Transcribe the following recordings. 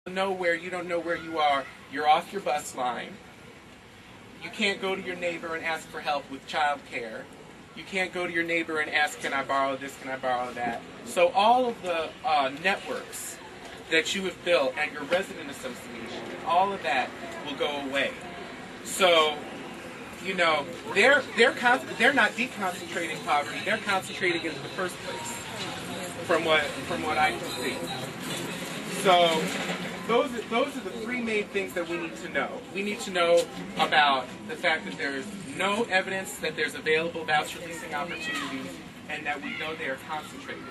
Nowhere, you don't know where you are. You're off your bus line. You can't go to your neighbor and ask for help with child care. You can't go to your neighbor and ask, can I borrow this, can I borrow that? So all of the networks that you have built at your resident association, all of that will go away. So, you know, they're not deconcentrating poverty, they're concentrating it in the first place, from what I can see. So those are the three main things that we need to know. We need to know about the fact that there is no evidence that there's available voucher leasing opportunities and that we know they are concentrated.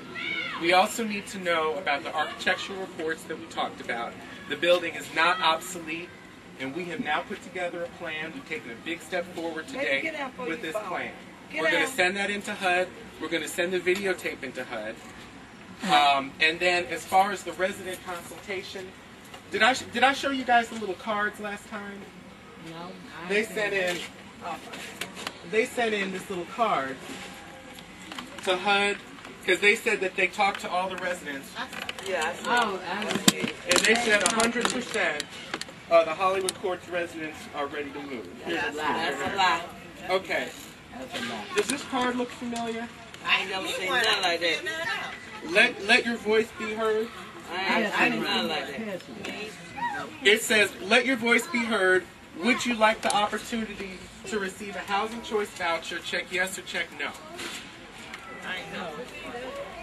We also need to know about the architectural reports that we talked about. The building is not obsolete, and we have now put together a plan. We've taken a big step forward today with this plan. We're going to send that into HUD. We're going to send the videotape into HUD. And then as far as the resident consultation, did I show you guys the little cards last time? No. They sent in this little card to HUD because they said that they talked to all the residents. Yeah. And they said 100% the Hollywood Courts residents are ready to move. That's a lie. Okay. Does this card look familiar? I ain't never seen nothing like that. Let your voice be heard. I ain't seen nothing like that. It says, let your voice be heard. Would you like the opportunity to receive a housing choice voucher? Check yes or check no.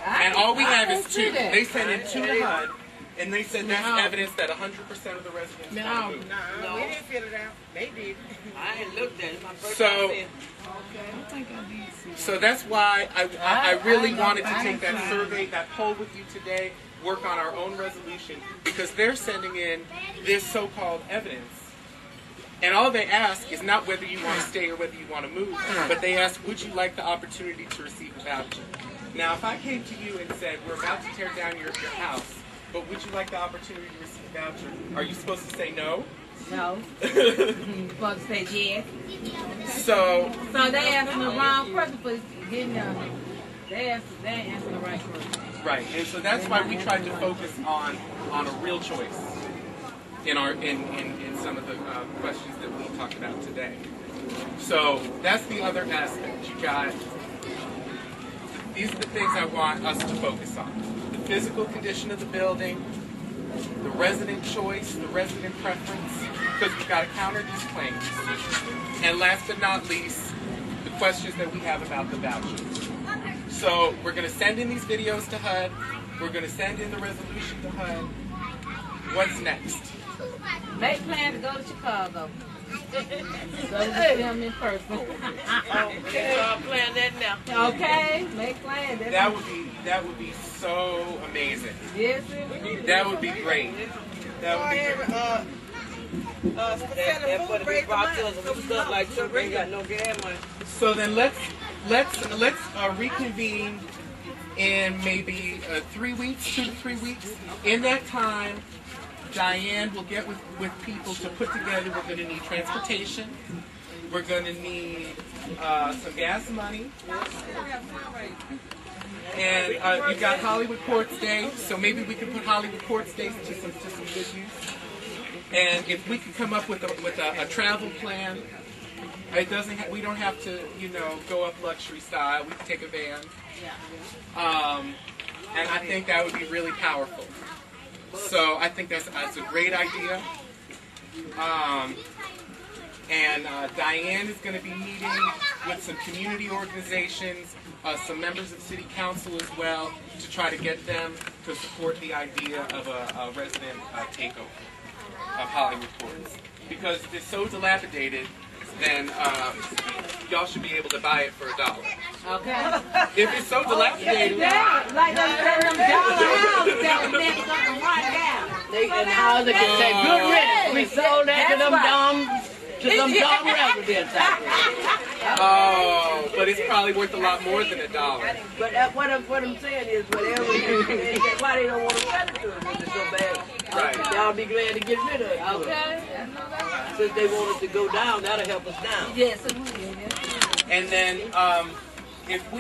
And all we have is two. They sent in two to HUD, and they said that's evidence that 100% of the residents want to move. No, we didn't fill it out. They did. I ain't looked at it. My first time. So that's why I really wanted to take that survey, that poll with you today, work on our own resolution, because they're sending in this so-called evidence. And all they ask is not whether you want to stay or whether you want to move, but they ask, would you like the opportunity to receive a voucher? Now, if I came to you and said, we're about to tear down your house, but would you like the opportunity to receive a voucher? Are you supposed to say no? No. You're supposed to say yes. So they asking the wrong person for getting they answering the right person. Right, and so that's why we tried to focus on a real choice in some of the questions that we talked about today. So that's the other aspect. You got, these are the things I want us to focus on. The physical condition of the building, the resident choice, the resident preference, because we've got to counter these claims. And last but not least, the questions that we have about the vouchers. So we're going to send in these videos to HUD. We're going to send in the resolution to HUD. What's next? Make plans to go to Chicago. Go to them in person. Okay, so I'm playing that now. Okay, make plans. That would be so amazing. Yes, it would. That would be great. That would be great. That for the big boxes and stuff like that. Ain't got no gas money. So then let's reconvene in maybe 3 weeks, 2 to 3 weeks. In that time, Diane will get with people to put together. We're going to need transportation. We're going to need some gas money. And you've got Hollywood Courts Day, so maybe we can put Hollywood Courts Day to some good use. And if we could come up with a travel plan, it doesn't. We don't have to, go up luxury style. We can take a van. And I think that would be really powerful. So I think that's a great idea. And Diane is going to be meeting with some community organizations, some members of City Council as well, to try to get them to support the idea of a resident takeover of Hollywood Courts. Because if it's so dilapidated, then y'all should be able to buy it for $1. Okay. If it's so dilapidated, like them dollar houses that was next something right now. And how they can say, good riddance. We sold that to them dumb residents out there. oh, but it's probably worth a lot more than $1. But what I'm saying is, whatever why they don't want to sell it to us if it's so bad. Right. Y'all be glad to get rid of it. Okay. Since they want it to go down, that'll help us down. Yes, it will. And then if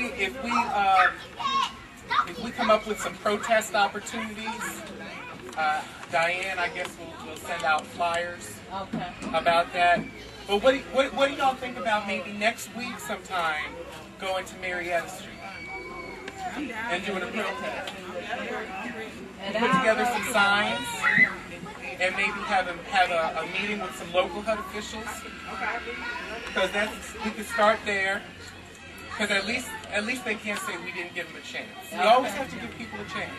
we come up with some protest opportunities, Diane, I guess we'll send out flyers Okay. about that. But what do y'all think about maybe next week sometime going to Marietta Street and doing a protest? Put together some signs and maybe have a meeting with some local HUD officials. Because we could start there. Because at least they can't say we didn't give them a chance. You always have to give people a chance.